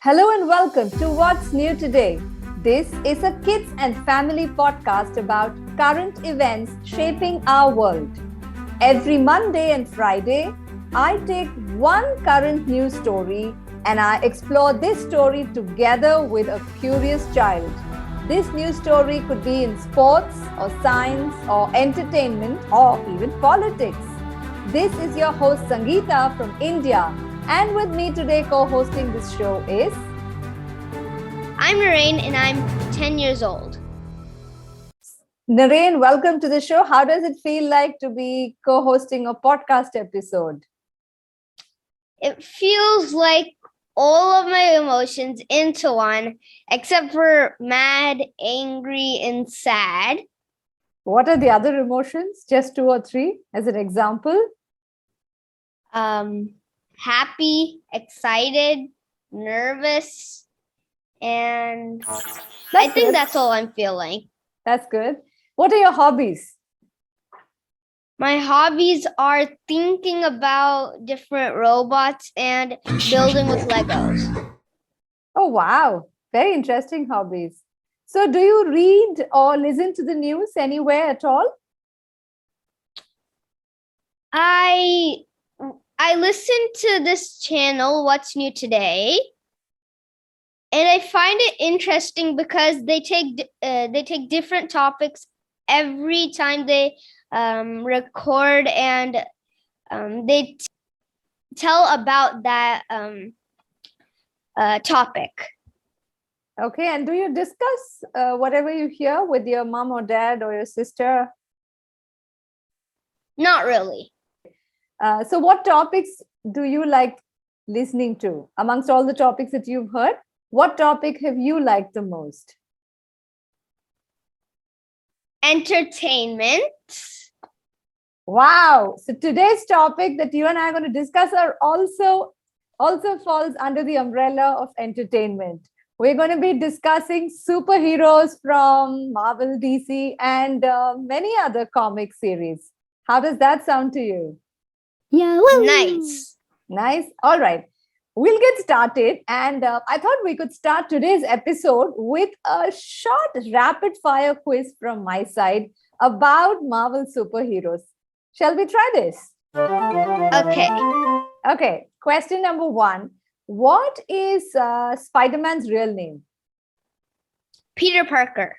Hello and welcome to What's New Today. This is a kids and family podcast about current events shaping our world. Every Monday and Friday, I take one current news story and I explore this story together with a curious child. This news story could be in sports or science or entertainment or even politics. This is your host Sangeeta from India, and with me today co-hosting this show is... I'm Naren and I'm 10 years old. Naren, welcome to the show. How does it feel like to be co-hosting a podcast episode? It feels like all of my emotions into one, except for mad, angry, and sad. What are the other emotions? Just 2 or 3 as an example. Happy, excited, nervous, and I think that's all I'm feeling. That's good. What are your hobbies? My hobbies are thinking about different robots and building with Legos. Oh, wow. Very interesting hobbies. So do you read or listen to the news anywhere at all? I listen to this channel, What's New Today, and I find it interesting because they take different topics every time they record, and they tell about that topic. Okay, and do you discuss whatever you hear with your mom or dad or your sister? Not really. So what topics do you like listening to? Amongst all the topics that you've heard, what topic have you liked the most? Entertainment. Wow. So today's topic that you and I are going to discuss are also falls under the umbrella of entertainment. We're going to be discussing superheroes from Marvel, DC, and many other comic series. How does that sound to you? Yeah, Nice. Nice. All right. We'll get started. And I thought we could start today's episode with a short rapid fire quiz from my side about Marvel superheroes. Shall we try this? Okay. Okay. Question number 1. What is Spider-Man's real name? Peter Parker.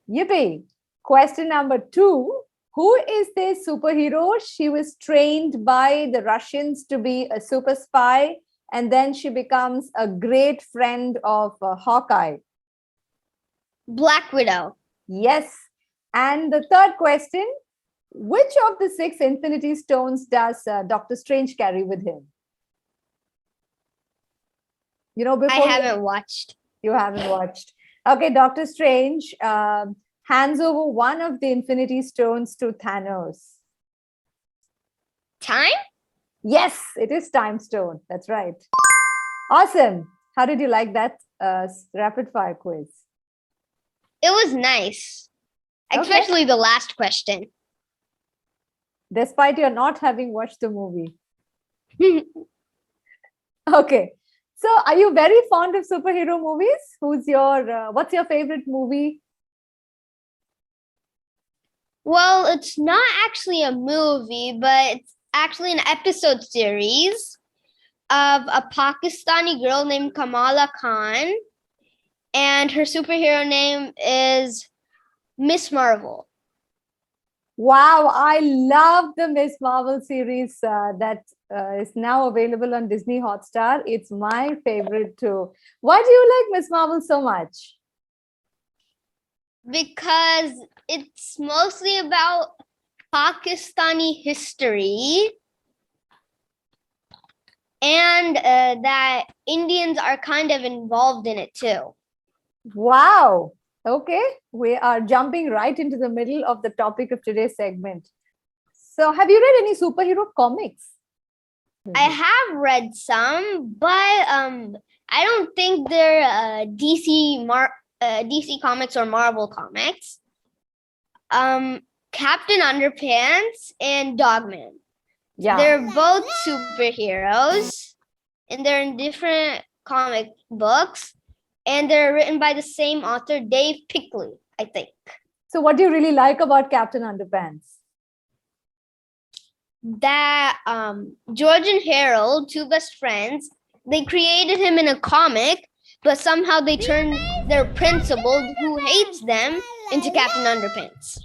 Yippee. Question number 2. Who is this superhero? She was trained by the Russians to be a super spy, and then she becomes a great friend of Hawkeye. Black Widow. Yes. And the third question, which of the 6 Infinity Stones does Doctor Strange carry with him? You know, before I haven't watched. You haven't watched. Okay, Doctor Strange hands over one of the Infinity Stones to Thanos. Time? Yes, it is Time Stone. That's right. Awesome. How did you like that rapid fire quiz? It was nice. Especially the last question. Despite your not having watched the movie. Okay. So are you very fond of superhero movies? What's your favorite movie? Well, it's not actually a movie, but it's actually an episode series of a Pakistani girl named Kamala Khan, and her superhero name is Miss Marvel. Wow, I love the Miss Marvel series that is now available on Disney Hotstar. It's my favorite too. Why do you like Miss Marvel so much? Because it's mostly about Pakistani history, and that Indians are kind of involved in it too. Wow. Okay, we are jumping right into the middle of the topic of today's segment. So have you read any superhero comics? I have read some, but I don't think they're DC comics or Marvel comics. Captain Underpants and Dogman. Yeah. They're both superheroes, and they're in different comic books, and they're written by the same author, Dave Pickley, I think. So what do you really like about Captain Underpants? That George and Harold, two best friends, they created him in a comic, but somehow they turned their principal, who hates them, into Captain Underpants.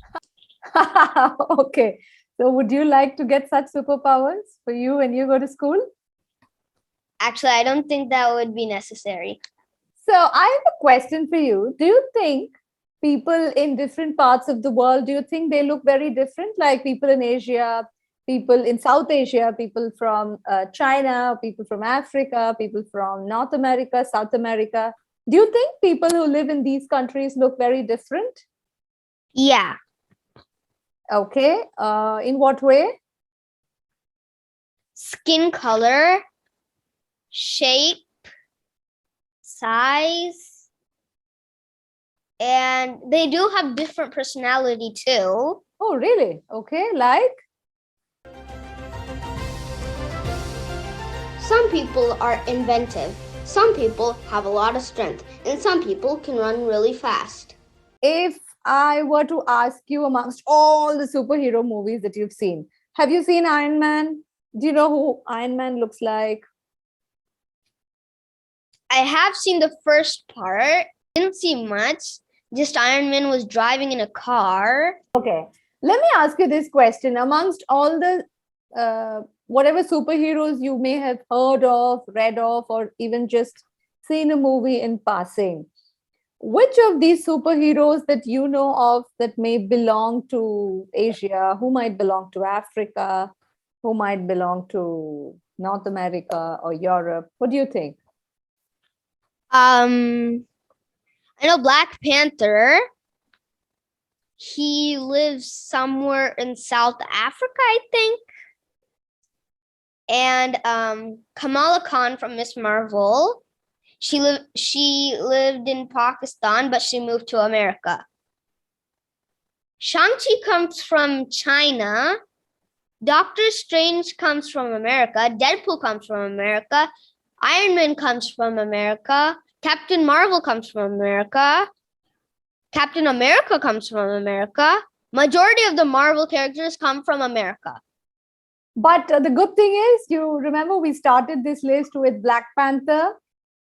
Okay. So would you like to get such superpowers for you when you go to school? Actually, I don't think that would be necessary. So I have a question for you. Do you think people in different parts of the world, do you think they look very different? Like people in Asia, people in South Asia, people from China, people from Africa, people from North America, South America. Do you think people who live in these countries look very different? Yeah. Okay. In what way? Skin color, shape, size, and they do have different personality too. Oh, really? Okay. Like? Some people are inventive. Some people have a lot of strength, and some people can run really fast. If I were to ask you amongst all the superhero movies that you've seen, have you seen Iron Man? Do you know who Iron Man looks like? I have seen the first part. Didn't see much. Just Iron Man was driving in a car. Okay. Let me ask you this question. Amongst all the whatever superheroes you may have heard of, read of, or even just seen a movie in passing, which of these superheroes that you know of that may belong to Asia, who might belong to Africa, who might belong to North America or Europe? What do you think? I know Black Panther. He lives somewhere in South Africa, I think. And Kamala Khan from Miss Marvel. She lived in Pakistan, but she moved to America. Shang-Chi comes from China. Doctor Strange comes from America. Deadpool comes from America. Iron Man comes from America. Captain Marvel comes from America. Captain America comes from America. Majority of the Marvel characters come from America. But the good thing is, you remember we started this list with Black Panther,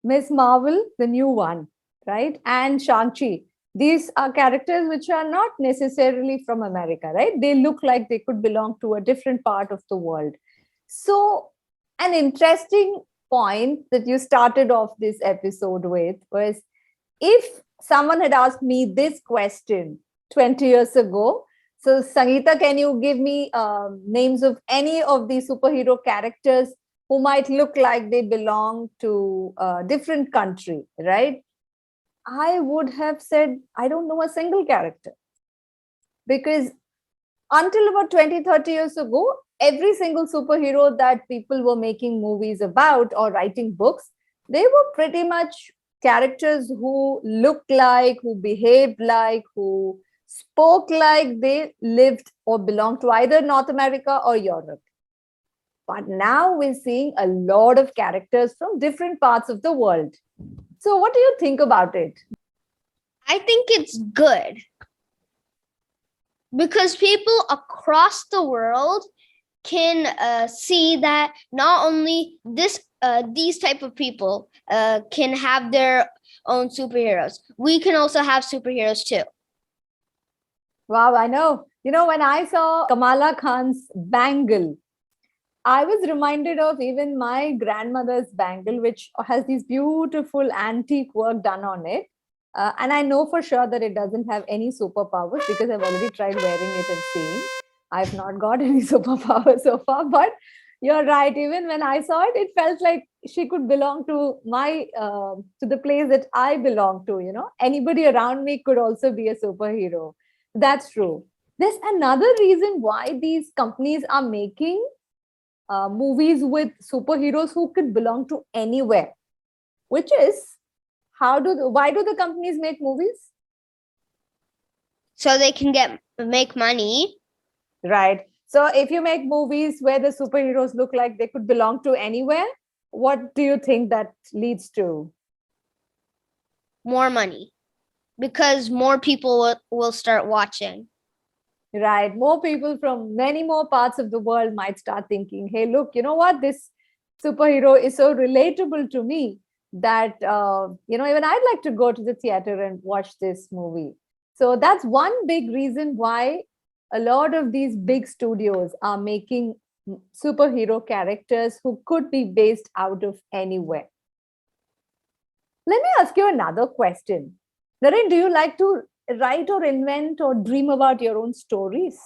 Miss Marvel, the new one, right? And Shang Chi. These are characters which are not necessarily from America, right? They look like they could belong to a different part of the world. So, an interesting point that you started off this episode with was, if someone had asked me this question 20 years ago, so Sangeeta, can you give me names of any of these superhero characters who might look like they belong to a different country, right? I would have said, I don't know a single character. Because until about 20, 30 years ago, every single superhero that people were making movies about or writing books, they were pretty much characters who looked like, who behaved like, who spoke like they lived or belonged to either North America or Europe. But now we're seeing a lot of characters from different parts of the world. So, what do you think about it? I think it's good because people across the world can see that not only these type of people can have their own superheroes. We can also have superheroes too. Wow, I know. You know, when I saw Kamala Khan's bangle, I was reminded of even my grandmother's bangle, which has these beautiful antique work done on it. And I know for sure that it doesn't have any superpowers because I've already tried wearing it and seeing. I've not got any superpower so far, but you're right. Even when I saw it, it felt like she could belong to to the place that I belong to. You know, anybody around me could also be a superhero. That's true. There's another reason why these companies are making movies with superheroes who could belong to anywhere, which is why do the companies make movies? So they can make money. Right. So if you make movies where the superheroes look like they could belong to anywhere, What do you think that leads to? More money, because more people will start watching. Right. More people from many more parts of the world might start thinking, hey, look, you know what? This superhero is so relatable to me that, even I'd like to go to the theater and watch this movie. So that's one big reason why a lot of these big studios are making superhero characters who could be based out of anywhere. Let me ask you another question. Naren, do you like to write or invent or dream about your own stories?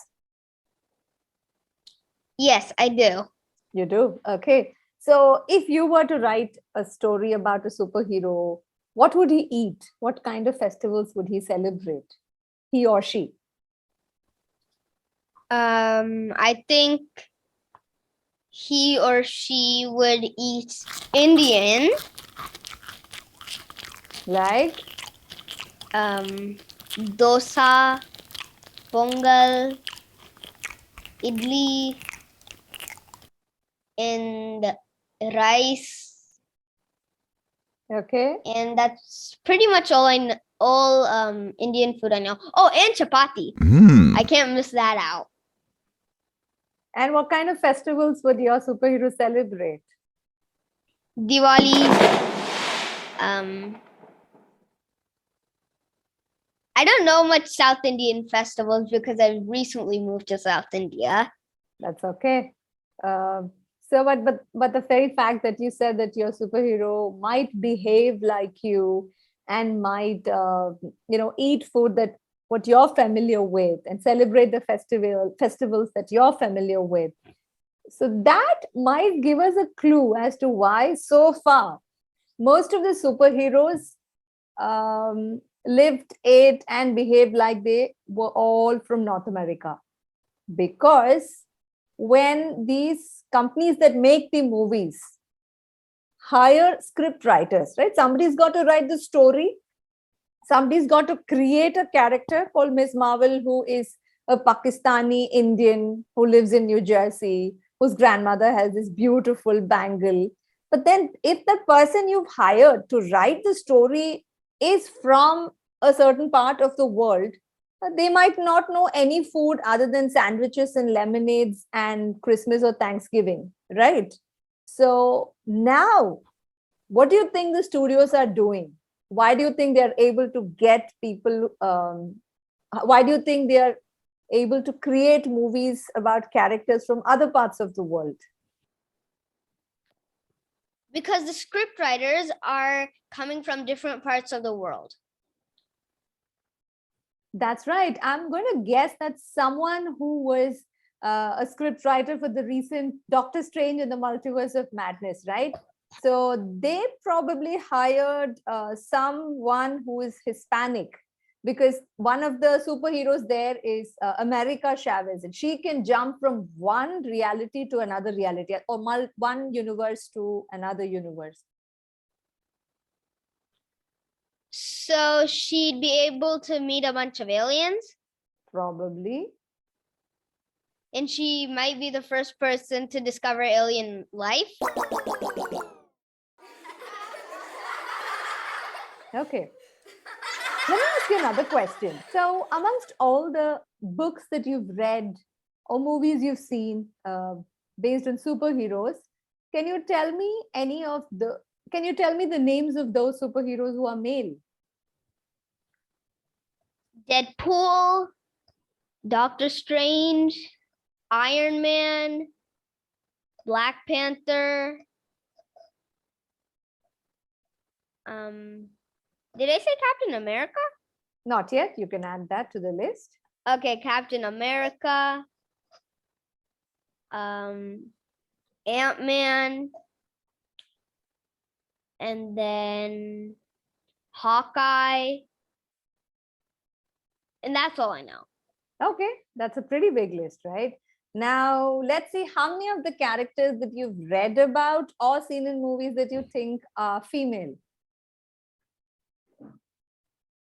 Yes, I do. You do? Okay. So, if you were to write a story about a superhero, what would he eat? What kind of festivals would he celebrate? He or she? I think he or she would eat Indian, Like, dosa, pongal, idli, and rice, okay. and that's pretty much all Indian food I know. Oh, and chapati. I can't miss that out. And what kind of festivals would your superhero celebrate? Diwali. I don't know much South Indian festivals because I recently moved to South India. That's okay. But the very fact that you said that your superhero might behave like you and might eat food that what you're familiar with and celebrate the festivals that you're familiar with, so that might give us a clue as to why so far most of the superheroes lived, ate, and behaved like they were all from North America. Because when these companies that make the movies hire script writers, right? Somebody's got to write the story. Somebody's got to create a character called Miss Marvel, who is a Pakistani Indian who lives in New Jersey, whose grandmother has this beautiful bangle. But then, if the person you've hired to write the story is from a certain part of the world, they might not know any food other than sandwiches and lemonades and Christmas or Thanksgiving, right? So now, what do you think the studios are doing? Why do you think they are able to get people? Why do you think they are able to create movies about characters from other parts of the world? Because the script writers are coming from different parts of the world. That's right. I'm going to guess that someone who was a script writer for the recent Doctor Strange and the Multiverse of Madness, right? So they probably hired someone who is Hispanic, because one of the superheroes there is America Chavez, and she can jump from one reality to another reality, or one universe to another universe. So she'd be able to meet a bunch of aliens? Probably. And she might be the first person to discover alien life? Okay. Let me ask you another question. So, amongst all the books that you've read or movies you've seen based on superheroes, can you tell me can you tell me the names of those superheroes who are male? Deadpool, Doctor Strange, Iron Man, Black Panther. Did I say Captain America? Not yet. You can add that to the list. Okay, Captain America, Ant-Man, and then Hawkeye. And that's all I know. Okay, that's a pretty big list, right? Now, let's see how many of the characters that you've read about or seen in movies that you think are female.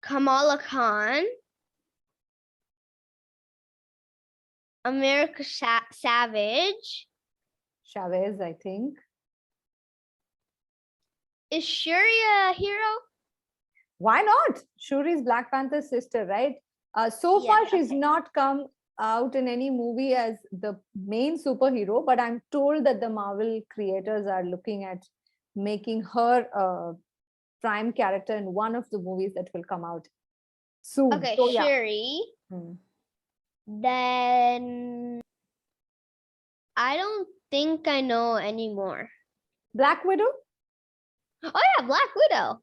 Kamala Khan, America Savage, Chavez, I think. Is Shuri a hero? Why not? Shuri's Black Panther's sister, right? So far, she's okay. not come out in any movie as the main superhero, but I'm told that the Marvel creators are looking at making her a prime character in one of the movies that will come out soon. Okay, So, yeah. Shuri. Then I don't think I know anymore. Black Widow? Oh yeah, Black Widow.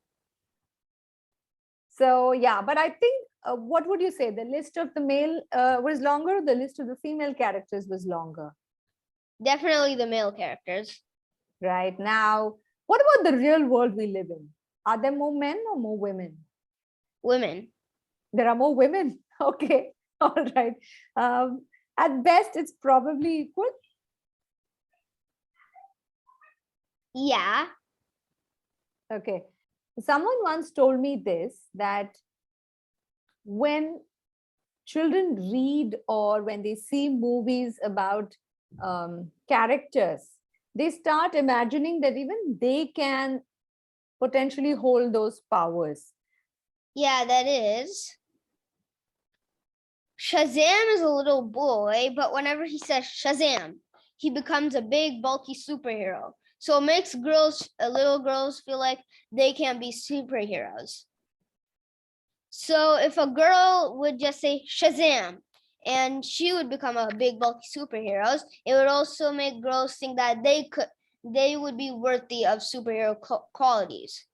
So, yeah, but I think, what would you say? The list of the male was longer, the list of the female characters was longer. Definitely the male characters. Right now, what about the real world we live in? Are there more men or more women? Women. There are more women. Okay. All right. At best, it's probably equal. Yeah. Okay. Someone once told me this, that when children read or when they see movies about characters, they start imagining that even they can potentially hold those powers. Yeah, that is. Shazam is a little boy, but whenever he says Shazam, he becomes a big, bulky superhero. So it makes little girls feel like they can be superheroes. So if a girl would just say Shazam and she would become a big, bulky superheroes, it would also make girls think that they would be worthy of superhero qualities.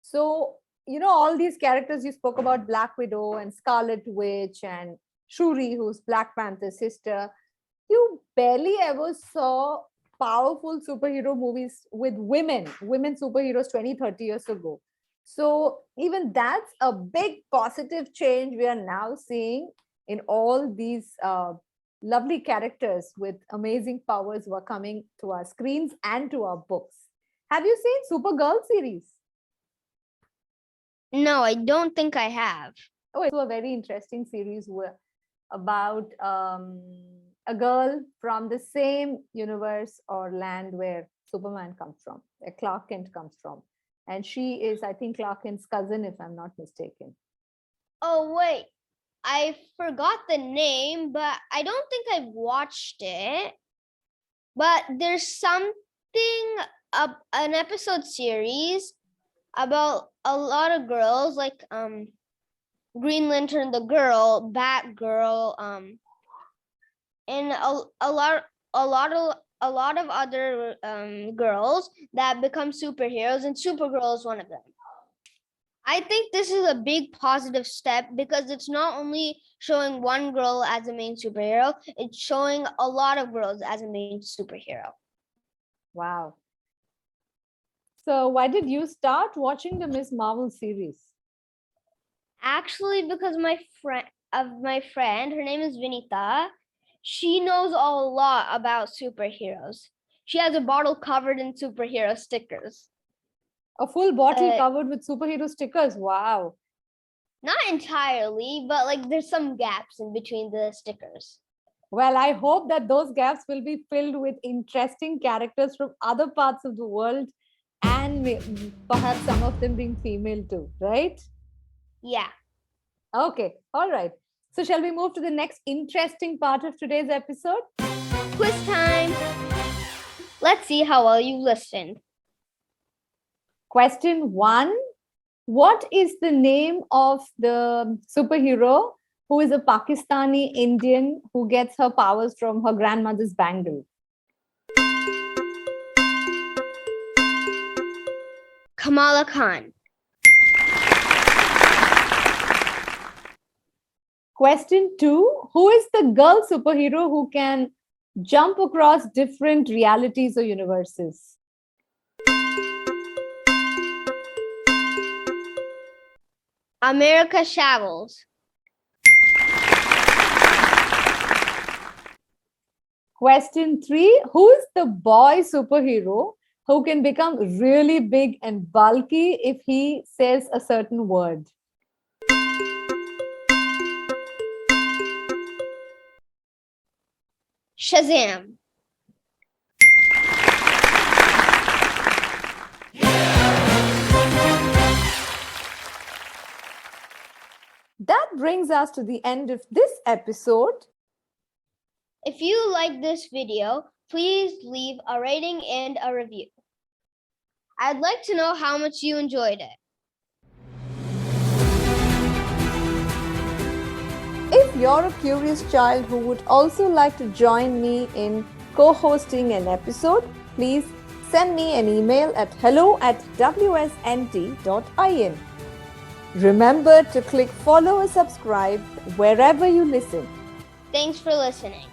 So, all these characters you spoke about, Black Widow and Scarlet Witch and Shuri, who's Black Panther's sister, you barely ever saw powerful superhero movies with women superheroes 20, 30 years ago. So even that's a big positive change we are now seeing in all these lovely characters with amazing powers who are coming to our screens and to our books. Have you seen Supergirl series? No, I don't think I have. Oh, it's a very interesting series about a girl from the same universe or land where Superman comes from, where Clark Kent comes from. And she is, I think, Clark Kent's cousin, if I'm not mistaken. Oh, wait. I forgot the name, but I don't think I've watched it. But there's something, an episode series about a lot of girls, like Green Lantern, the girl, Batgirl, and a lot of other girls that become superheroes, and Supergirl is one of them. I think this is a big positive step because it's not only showing one girl as a main superhero, it's showing a lot of girls as a main superhero. Wow. So why did you start watching the Miss Marvel series? Actually, because my friend, her name is Vinita, she knows a lot about superheroes. She has a bottle covered in superhero stickers. A full bottle covered with superhero stickers. Wow. Not entirely, but like there's some gaps in between the stickers. Well, I hope that those gaps will be filled with interesting characters from other parts of the world, and perhaps some of them being female too, right? Yeah. Okay. All right. So shall we move to the next interesting part of today's episode? Quiz time. Let's see how well you listened. Question 1. What is the name of the superhero who is a Pakistani Indian who gets her powers from her grandmother's bangle? Kamala Khan. Question 2. Who is the girl superhero who can jump across different realities or universes? America Chavez. Question 3. Who is the boy superhero who can become really big and bulky if he says a certain word? Shazam. brings us to the end of this episode. If you like this video, please leave a rating and a review. I'd like to know how much you enjoyed it. If you're a curious child who would also like to join me in co-hosting an episode, please send me an email at hello@wsnt.in. Remember to click follow or subscribe wherever you listen. Thanks for listening.